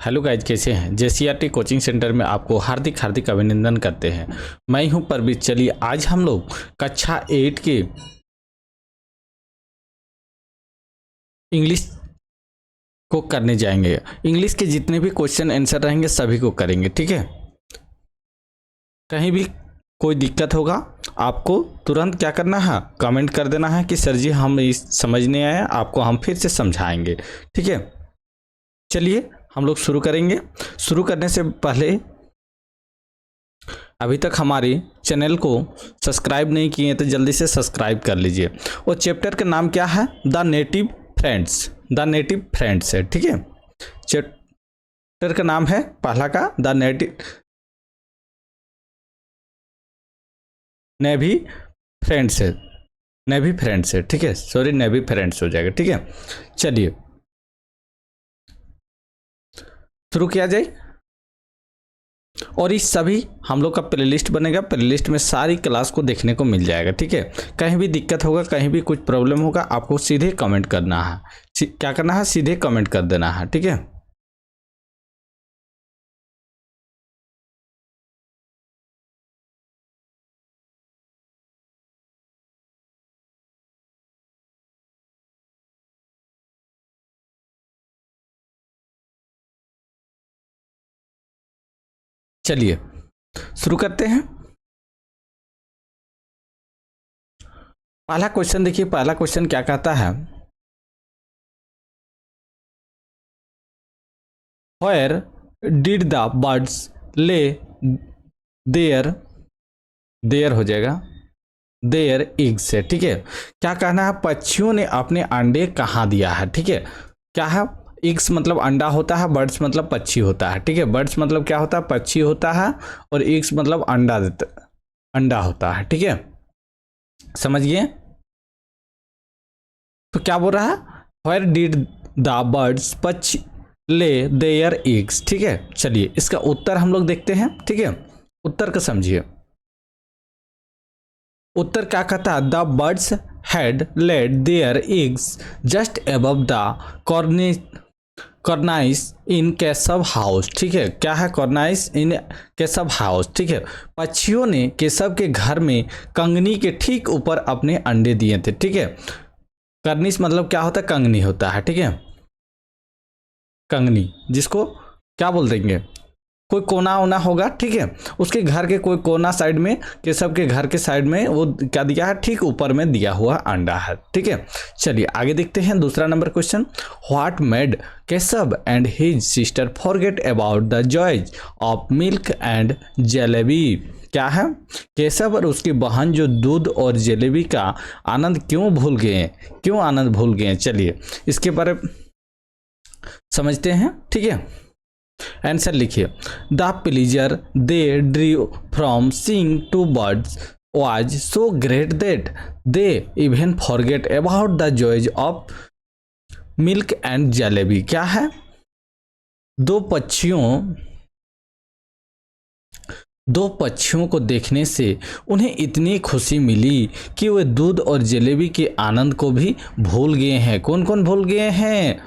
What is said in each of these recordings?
Hello guys, कैसे हैं। JCERT coaching centre में आपको हार्दिक हार्दिक अभिनंदन करते हैं। मैं हूं परवीत। चलिए आज हम लोग कक्षा 8 के इंग्लिश को करने जाएंगे। इंग्लिश के जितने भी क्वेश्चन आंसर रहेंगे सभी को करेंगे, ठीक है। कहीं भी कोई दिक्कत होगा आपको तुरंत क्या करना है, कमेंट कर देना है कि सर जी हम इस समझ नहीं आया, आपको हम फिर से समझाएंगे, ठीक है। चलिए हम लोग शुरू करेंगे। शुरू करने से पहले अभी तक हमारे चैनल को सब्सक्राइब नहीं किए हैं तो जल्दी से सब्सक्राइब कर लीजिए। और चैप्टर का नाम क्या है, the native friends. The native friends है, ठीक है। चैप्टर का नाम है पहला का द नेवी फ्रेंड्स है। नेवी फ्रेंड्स है, ठीक है। सॉरी, नेवी फ्रेंड्स हो जाएगा, ठीक है। चलिए शुरू किया जाए। और इस सभी हम लोग का प्लेलिस्ट बनेगा। प्लेलिस्ट में सारी क्लास को देखने को मिल जाएगा, ठीक है। कहीं भी दिक्कत होगा, कहीं भी कुछ प्रॉब्लम होगा, आपको सीधे कमेंट करना है। क्या करना है, सीधे कमेंट कर देना है, ठीक है। चलिए शुरू करते हैं। पहला क्वेश्चन देखिए। पहला क्वेश्चन क्या कहता है, where did the birds lay their, their हो जाएगा, देयर एग्स है, ठीक है। क्या कहना है, पक्षियों ने अपने अंडे कहाँ दिया है, ठीक है। क्या है, एग्स मतलब अंडा होता है, बर्ड्स मतलब पक्षी होता है, ठीक है। बर्ड्स मतलब क्या होता है, पक्षी होता है, और एग्स मतलब अंडा देता, अंडा होता है, ठीक है। समझ गए। तो क्या बोल रहा है, वेयर डिड द बर्ड्स, पक्षी ले देयर एग्स, ठीक है। चलिए इसका उत्तर हम लोग देखते हैं, ठीक है। उत्तर को समझिए। उत्तर क्या कहता है, the birds had laid their eggs just above the cornice in Keshav house, ठीक है। क्या है, कॉर्नाइस इन केशव हाउस, ठीक है। पक्षियों ने केशव के घर में कंगनी के ठीक ऊपर अपने अंडे दिए थे, ठीक है। कर्निस मतलब क्या होता है, कंगनी होता है, ठीक है। कंगनी जिसको क्या बोल देंगे, कोई कोना वोना होगा, ठीक है। उसके घर के कोई कोना साइड में, केशव के घर के साइड में वो क्या दिया है, ठीक ऊपर में दिया हुआ अंडा है, ठीक है। चलिए आगे देखते हैं दूसरा number question. What made Keshav and his sister forget about the joys of milk and jalebi. क्या है, केशव और उसकी बहन जो दूध और जलेबी का आनंद क्यों भूल गए, क्यों आनंद भूल गए। चलिए इसके बारे समझते हैं, ठीक है। आंसर लिखिए। The pleasure they drew from seeing two birds was so great that they even forget about the joys of milk and jalebi। क्या है, दो पक्षियों को देखने से उन्हें इतनी खुशी मिली कि वे दूध और जलेबी के आनंद को भी भूल गए हैं। कौन कौन भूल गए हैं,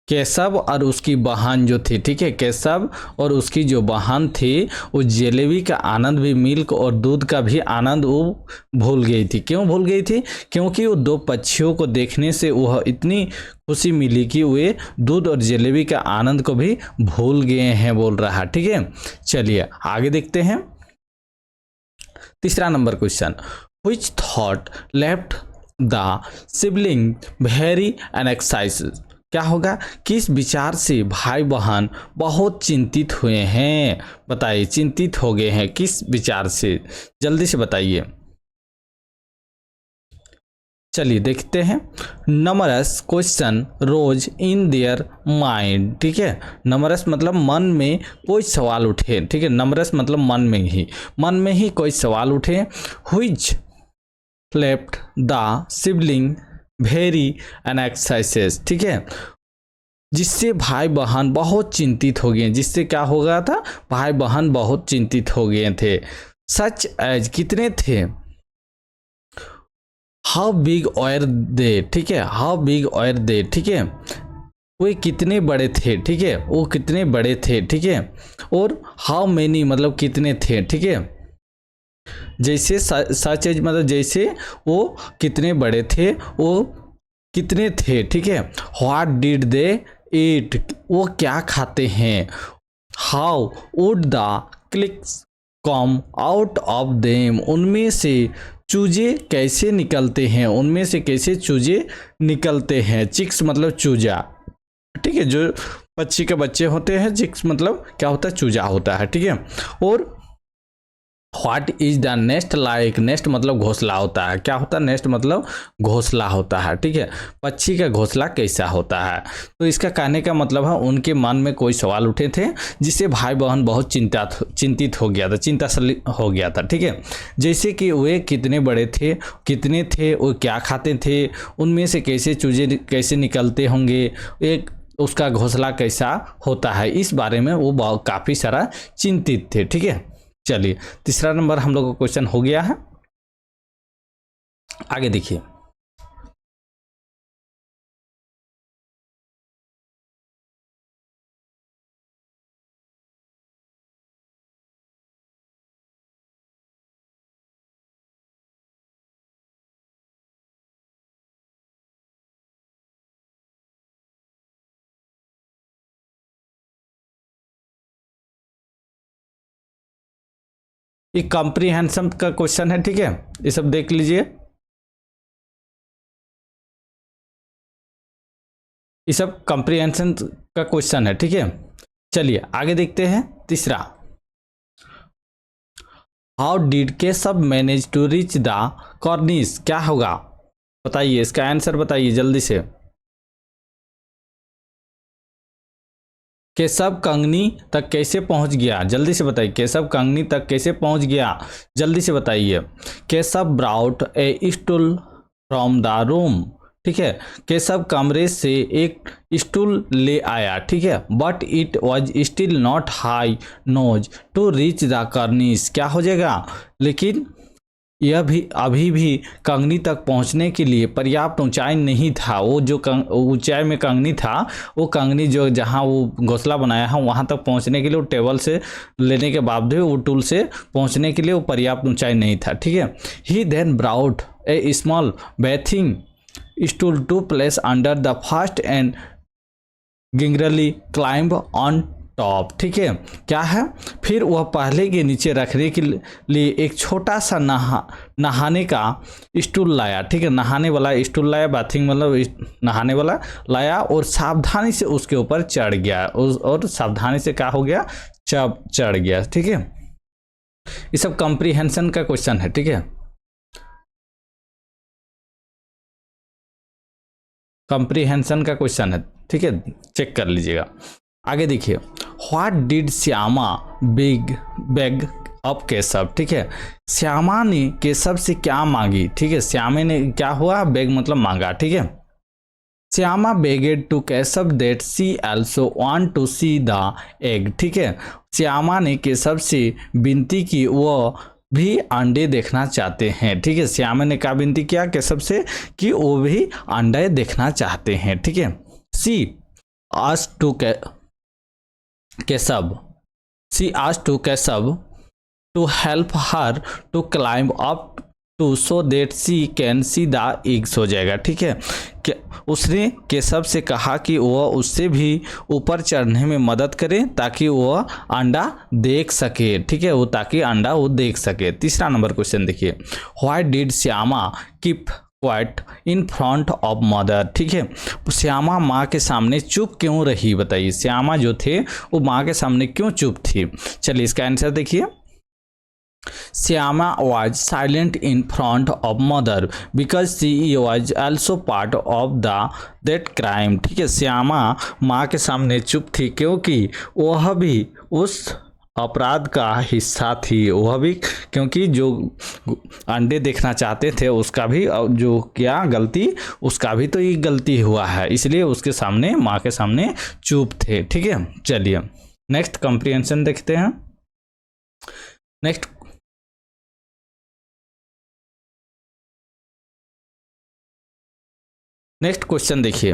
केशव और उसकी बहन जो थी, ठीक है। केशव और उसकी जो बहन थी वो जलेबी का आनंद भी, मिल्क और दूध का भी आनंद वो भूल गई थी। क्यों भूल गई थी, क्योंकि वो दो पक्षियों को देखने से वह इतनी खुशी मिली कि वे दूध और जलेबी का आनंद को भी भूल गए हैं, बोल रहा, ठीक है। चलिए आगे देखते हैं। तीसरा number question, which thought left the sibling very anxious. क्या होगा, किस विचार से भाई बहन बहुत चिंतित हुए हैं। बताइए, चिंतित हो गए हैं किस विचार से, जल्दी से बताइए। चलिए देखते हैं। Numerous question rose in their mind, ठीक है। नमरस मतलब मन में कोई सवाल उठे, ठीक है। नमरस मतलब मन में ही कोई सवाल उठे। Which left the sibling very anxious, ठीक है। जिससे भाई बहन बहुत चिंतित हो गए, जिससे क्या हो गया था, भाई बहन बहुत चिंतित हो गए थे। सच एज कितने थे, हाउ बिग ऑयर दे, ठीक है, हाउ बिग ऑयर दे, ठीक है, वे कितने बड़े थे, ठीक है, वो कितने बड़े थे, ठीक है, और हाउ मेनी मतलब कितने थे, ठीक है, जैसे सच एज मतलब जैसे वो कितने बड़े थे, वो कितने थे, ठीक है, व्हाट डिड दे ईट, वो क्या खाते हैं, how would the clicks come out of them, उनमें से चूजे कैसे निकलते हैं, उनमें से कैसे चूजे निकलते हैं, चिक्स मतलब चूजा, ठीक है, जो पक्षी के बच्चे होते हैं, चिक्स मतलब क्या होता है, चूजा होता है, ठीक है, और what is the nest like, nest मतलब घोंसला होता है, क्या होता है, नेस्ट मतलब घोंसला होता है, ठीक है, पक्षी का घोंसला कैसा होता है। तो इसका कहने का मतलब है उनके मन में कोई सवाल उठे थे जिससे भाई बहन बहुत चिंतित हो गया था, चिंताशील हो गया था, ठीक है, जैसे कि वे कितने बड़े थे, कितने थे, वो क्या खाते थे, उनमें से कैसे चूजे कैसे निकलते होंगे, एक उसका घोंसला कैसा होता है, इस बारे में वो काफ़ी सारा चिंतित थे, ठीक है। चलिए तीसरा नंबर हम लोग का क्वेश्चन हो गया है, आगे देखिए। ये कॉम्प्रीहेंशन का क्वेश्चन है, ठीक है, ये सब देख लीजिए, ये सब कॉम्प्रीहेंशन का क्वेश्चन है, ठीक है। चलिए आगे देखते हैं तीसरा, हाउ डिड के सब manage to reach the cornice, क्या होगा बताइए, इसका आंसर बताइए जल्दी से। केशव कंगनी तक कैसे पहुंच गया, जल्दी से बताइए, केशव कंगनी तक कैसे पहुंच गया, जल्दी से बताइए। Keshav brought A stool from the room, ठीक है, केशव कमरे से एक स्टूल ले आया, ठीक है, but it was still not high enough to reach the cornice, क्या हो जाएगा, लेकिन यह भी अभी भी कंगनी तक पहुंचने के लिए पर्याप्त ऊंचाई नहीं था, वो जो ऊंचाई में कंगनी था, वो कंगनी जो जहां वो घोंसला बनाया है वहां तक पहुंचने के लिए वो टेबल से लेने के बावजूद वो टूल से पहुंचने के लिए वो पर्याप्त ऊंचाई नहीं था, ठीक है। He then brought a small bathing stool to place under the first and gingerly climb on top, ठीक है, क्या है, फिर वह पहले के नीचे रखने के लिए एक छोटा सा नहाने का स्टूल लाया, ठीक है, नहाने वाला स्टूल लाया, बाथिंग मतलब नहाने वाला लाया, और सावधानी से उसके ऊपर चढ़ गया, और सावधानी से क्या हो गया, चढ़ गया, ठीक है। ये सब कॉम्प्रीहेंशन का क्वेश्चन है, ठीक है, कॉम्प्रीहेंशन का क्वेश्चन है, ठीक है, चेक कर लीजिएगा। आगे देखिए, what did Shyama beg of Keshav, ठीक है, श्यामा ने केशव से क्या मांगी, ठीक है, श्यामा ने क्या हुआ, बेग मतलब मांगा, ठीक है, Shyama begged to Keshav that she also want to see the egg, ठीक है, श्यामा ने केशव से विनती की वो भी अंडे देखना चाहते हैं, ठीक है, श्यामा ने क्या विनती किया केशव से कि वो भी अंडे देखना चाहते हैं, ठीक है। She asked to Keshav, she asked to Keshav to help her to climb up to so that she can see the eggs, हो जाएगा, ठीक है, उसने केशव से कहा कि वह उससे भी ऊपर चढ़ने में मदद करे ताकि वह अंडा देख सके, ठीक है, वो ताकि अंडा वो देख सके। तीसरा नंबर क्वेश्चन देखिए, why did Shyama keep quiet in front of mother, ठीक है, श्यामा माँ के सामने चुप क्यों रही, बताइए, श्यामा जो थे वो माँ के सामने क्यों चुप थी। चलिए इसका आंसर देखिए, Shyama was silent in front of mother because she was also part of that crime, ठीक है, श्यामा माँ के सामने चुप थी क्योंकि वह भी उस अपराध का हिस्सा थी, वह भी क्योंकि जो अंडे देखना चाहते थे उसका भी जो क्या गलती, उसका भी तो ये गलती हुआ है, इसलिए उसके सामने माँ के सामने चुप थे, ठीक है। चलिए नेक्स्ट कॉम्प्रिहेंशन देखते हैं, नेक्स्ट नेक्स्ट क्वेश्चन देखिए,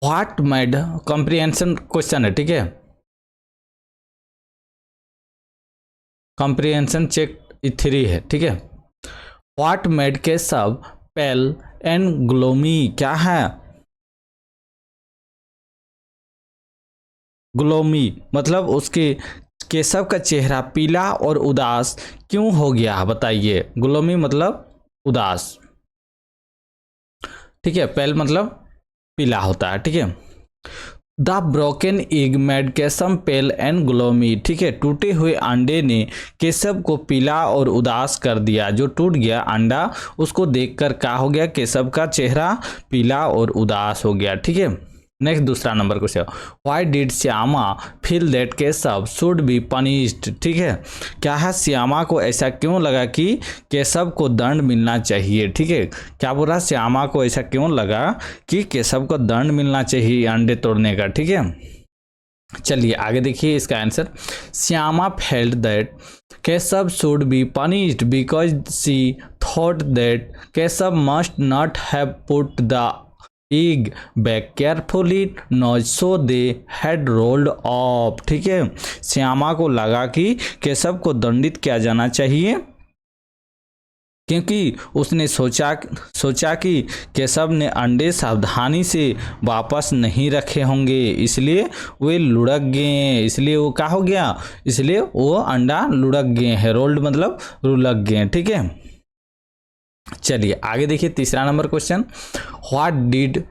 व्हाट मेड, कॉम्प्रिहेंशन क्वेश्चन है, ठीक है, कॉम्प्रिहेंशन चेक 3 है, ठीक है। What made Keshav pail and gloomy, क्या है ग्लोमी, मतलब उसके केशव का चेहरा पीला और उदास क्यों हो गया, बताइए। ग्लोमी मतलब उदास, ठीक है, पेल मतलब पीला होता है, ठीक है। The broken egg made Keshav pail and gloomy, ठीक है, टूटे हुए अंडे ने केशव को पीला और उदास कर दिया। जो टूट गया अंडा, उसको देखकर क्या हो गया, केशव का चेहरा पीला और उदास हो गया, ठीक है। नेक्स्ट दूसरा number question, why did Shyama feel that Keshav should be punished, ठीक है, क्या है, श्यामा को ऐसा क्यों लगा कि केशव को दंड मिलना चाहिए, ठीक है। क्या बोल रहा, श्यामा को ऐसा क्यों लगा कि केशव को दंड मिलना चाहिए अंडे तोड़ने का, ठीक है। चलिए आगे देखिए इसका answer, Shyama felt that Keshav should be punished because she thought that Keshav must not have put the egg back carefully not so they had rolled of, ठीक है। श्यामा को लगा कि केशव को दंडित किया जाना चाहिए क्योंकि उसने सोचा कि केशव ने अंडे सावधानी से वापस नहीं रखे होंगे, इसलिए वे लुढ़क गए, इसलिए वो क्या हो गया, इसलिए वो अंडा लुढ़क गए हैं, रोल्ड मतलब लुढ़क गए, ठीक है। चलिए आगे देखिए तीसरा नंबर क्वेश्चन, व्हाट डिड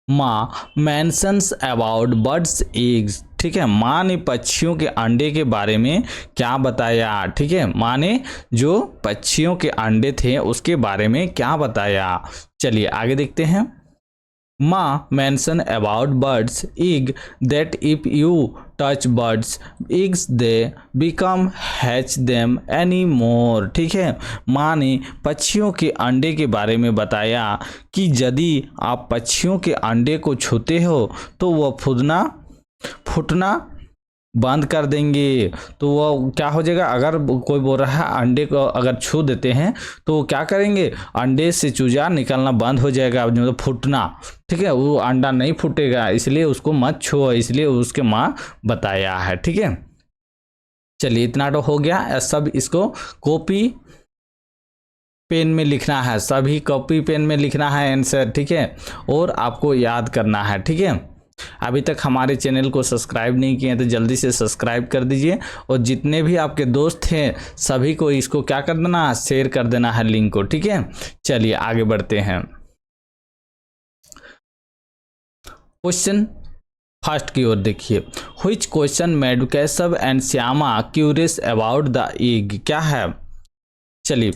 माँ मेंशंस अबाउट बर्ड्स एग्स, ठीक है, माँ ने पक्षियों के अंडे के बारे में क्या बताया, ठीक है, माँ ने जो पक्षियों के अंडे थे उसके बारे में क्या बताया। चलिए आगे देखते हैं, माँ mention about birds egg that if you touch birds eggs they become hatch them any more, ठीक है। माँ ने पक्षियों के अंडे के बारे में बताया कि यदि आप पक्षियों के अंडे को छूते हो तो वह फूटना बंद कर देंगे, तो वो क्या हो जाएगा, अगर कोई बोल रहा है अंडे को अगर छू देते हैं तो वो क्या करेंगे, अंडे से चूजा निकलना बंद हो जाएगा, मतलब फूटना, ठीक है, वो अंडा नहीं फूटेगा, इसलिए उसको मत छुओ, इसलिए उसके माँ बताया है, ठीक है। चलिए इतना तो हो गया, सब इसको कॉपी पेन में लिखना है, सभी कॉपी पेन में लिखना है आंसर, ठीक है, और आपको याद करना है, ठीक है। अभी तक हमारे चैनल को सब्सक्राइब नहीं किए तो जल्दी से सब्सक्राइब कर दीजिए, और जितने भी आपके दोस्त हैं सभी को इसको क्या कर देना, शेयर कर देना है लिंक को, ठीक है। चलिए आगे बढ़ते हैं, क्वेश्चन फर्स्ट की ओर देखिए, which question made Keshav and Shyama curious about the egg, क्या है। चलिए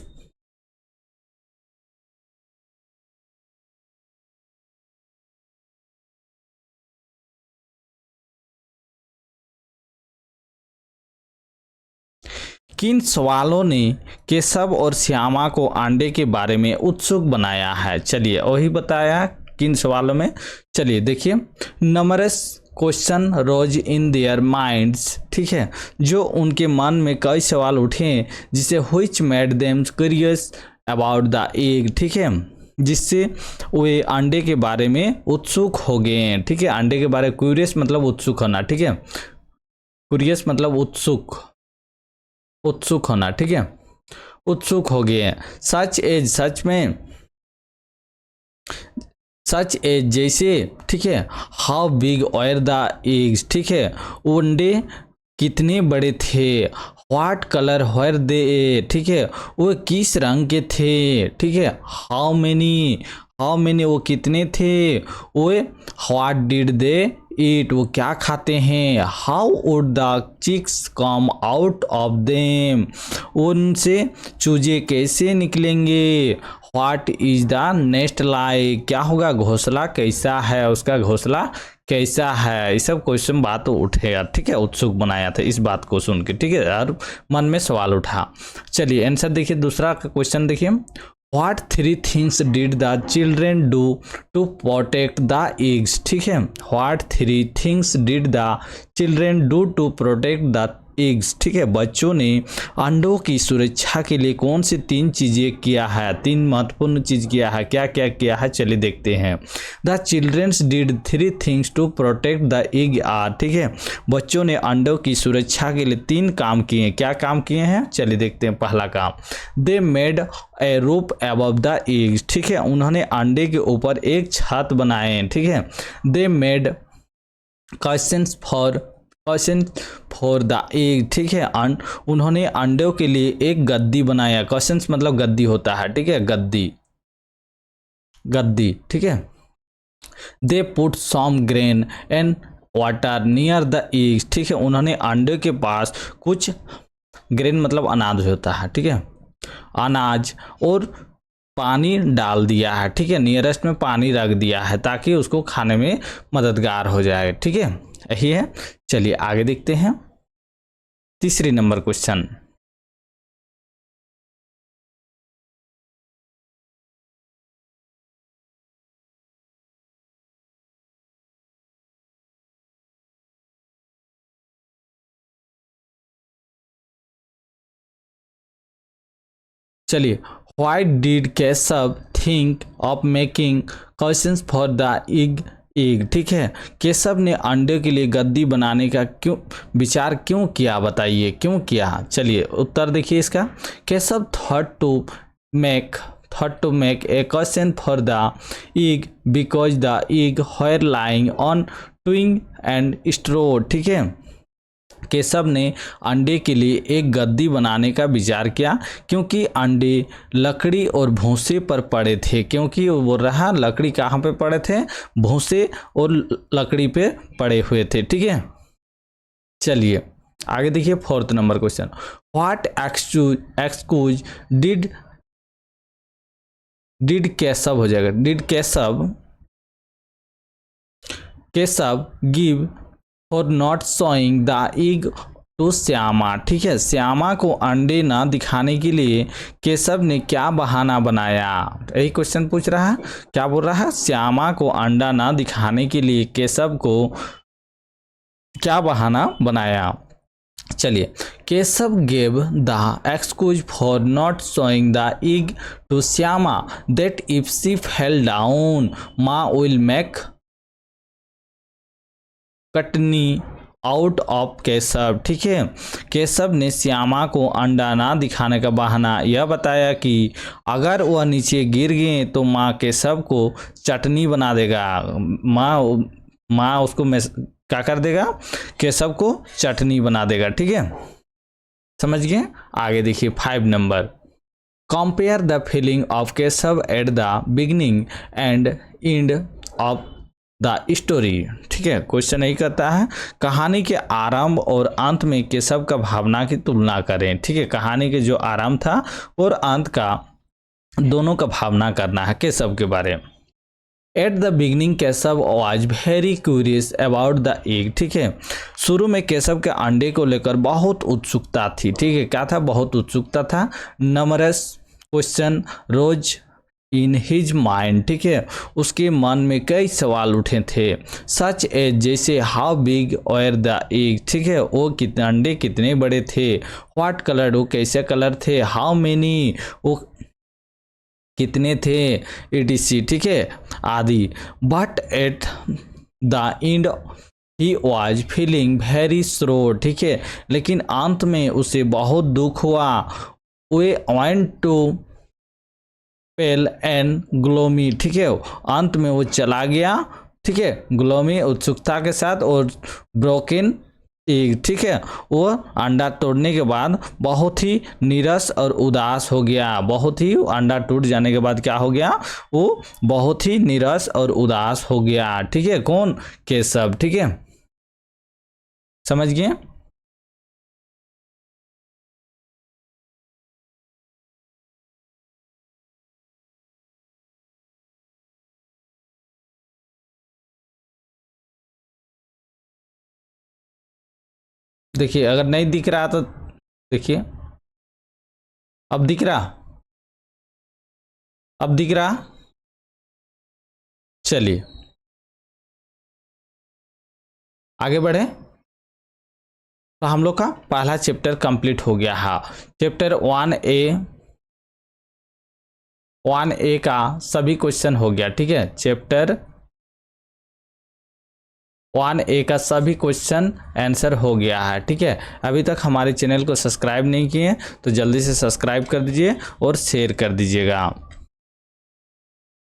किन सवालों ने केशव और श्यामा को अंडे के बारे में उत्सुक बनाया है, चलिए वही बताया किन सवालों में। चलिए देखिए, numbers question rose in their minds, ठीक है, जो उनके मन में कई सवाल उठे जिसे which made them curious about the egg, ठीक है, जिससे वे अंडे के बारे में उत्सुक हो गए हैं, ठीक है। अंडे के बारे में क्यूरियस मतलब उत्सुक होना, ठीक है, क्यूरियस मतलब उत्सुक होना, ठीक है, उत्सुक हो गए हैं। सच एज, सच एज जैसे, ठीक है, how big or the eggs, ठीक है, अंडे कितने बड़े थे, व्हाट कलर वेयर दे, ठीक है, वो किस रंग के थे, ठीक है, हाउ मेनी वो कितने थे, वो व्हाट डिड दे ईट वो क्या खाते हैं, how would the chicks come out of them उनसे चूजे कैसे निकलेंगे, what is the nest like क्या होगा, घोंसला कैसा है, उसका घोंसला कैसा है, ये सब क्वेश्चन बात उठेगा, ठीक है, उत्सुक बनाया था इस बात को सुन के, ठीक है, और मन में सवाल उठा। चलिए आंसर देखिए, दूसरा क्वेश्चन देखिए, what 3 things did the children do to protect the eggs, ठीक है, what 3 things did the children do to protect the eggs, ठीक है, बच्चों ने अंडों की सुरक्षा के लिए कौन सी 3 चीज़ें किया है, 3 महत्वपूर्ण चीज़ किया है, क्या क्या किया है, चलिए देखते हैं। The childrens did 3 things to protect the egg are, ठीक है, बच्चों ने अंडों की सुरक्षा के लिए 3 काम किए, क्या काम किए हैं, चलिए देखते हैं। पहला काम, दे मेड ए रूप अबव द एग्स, ठीक है, उन्होंने अंडे के ऊपर एक छत बनाए, ठीक है। They made question for the egg, ठीक है, उन्होंने अंडों के लिए एक गद्दी बनाया, क्वेश्चन मतलब गद्दी होता है, ठीक है, गद्दी, ठीक है। They put some grain and water near the eggs, ठीक है, उन्होंने अंडे के पास कुछ ग्रेन मतलब अनाज होता है, ठीक है, अनाज और पानी डाल दिया है, ठीक है, नियरेस्ट में पानी रख दिया है ताकि उसको खाने में मददगार हो जाए, ठीक है, यही है। चलिए आगे देखते हैं। तीसरी नंबर क्वेश्चन, चलिए, why did Keshav think of making questions for the egg, ठीक है, केशव ने अंडे के लिए गद्दी बनाने का विचार क्यों किया, बताइए क्यों किया। चलिए उत्तर देखिए इसका। Keshav thought to make a question for the egg because the egg were lying on twig and straw, ठीक है, केशव ने अंडे के लिए एक गद्दी बनाने का विचार किया क्योंकि अंडे लकड़ी और भूसे पर पड़े थे, क्योंकि वो रहा लकड़ी कहाँ पे पड़े थे, भूसे और लकड़ी पे पड़े हुए थे, ठीक है। चलिए आगे देखिए, 4th number question, what excuse did Keshav हो जाएगा, did Keshav give for not showing the egg to Shyama, ठीक है, श्यामा को अंडे ना दिखाने के लिए केशव ने क्या बहाना बनाया, यही क्वेश्चन पूछ रहा है, क्या बोल रहा है, श्यामा को अंडा ना दिखाने के लिए केशव को क्या बहाना बनाया। चलिए, Keshav gave the excuse for not showing the egg to Shyama that if she fell down माँ विल मेक कटनी आउट ऑफ केशव, ठीक है, केशव ने श्यामा को अंडा ना दिखाने का बहाना यह बताया कि अगर वह नीचे गिर गए तो माँ केशव को चटनी बना देगा, माँ उसको क्या कर देगा, केशव को चटनी बना देगा, ठीक है, समझ गए। आगे देखिए 5 number, compare the feeling of Keshav at the beginning and end of the story, ठीक है, क्वेश्चन यही करता है, कहानी के आरंभ और अंत में केशव का भावना की तुलना करें, ठीक है, कहानी के जो आरंभ था और अंत का दोनों का भावना करना है केशव के बारे में। At the beginning Keshav was very curious about the egg, ठीक है, शुरू में केशव के अंडे को लेकर बहुत उत्सुकता थी, ठीक है, क्या था, बहुत उत्सुकता था। Numerous question rose in his mind, ठीक है, उसके मन में कई सवाल उठे थे, सच ए जैसे हाउ बिग और द एग, ठीक है, वो कितने अंडे कितने बड़े थे, व्हाट कलर, वो कैसे कलर थे, हाउ मेनी, वो कितने थे, etc, ठीक है, आदि। But at the end he was feeling very sad, ठीक है, लेकिन अंत में उसे बहुत दुख हुआ। वे went to pale and gloomy, ठीक है, अंत में वो चला गया, ठीक है, ग्लोमी उत्सुकता के साथ, और ब्रोकन एग, ठीक है, वो अंडा तोड़ने के बाद बहुत ही नीरस और उदास हो गया, बहुत ही अंडा टूट जाने के बाद क्या हो गया, वो बहुत ही नीरस और उदास हो गया, ठीक है, कौन, केशव, ठीक है, समझ गए। देखिए अगर नहीं दिख रहा तो देखिए, अब दिख रहा, अब दिख रहा, चलिए आगे बढ़े। तो हम लोग का पहला चैप्टर कंप्लीट हो गया है। चैप्टर 1A का सभी क्वेश्चन हो गया, ठीक है। चैप्टर 1A का सभी क्वेश्चन आंसर हो गया है, ठीक है। अभी तक हमारे चैनल को सब्सक्राइब नहीं किए तो जल्दी से सब्सक्राइब कर दीजिए और शेयर कर दीजिएगा।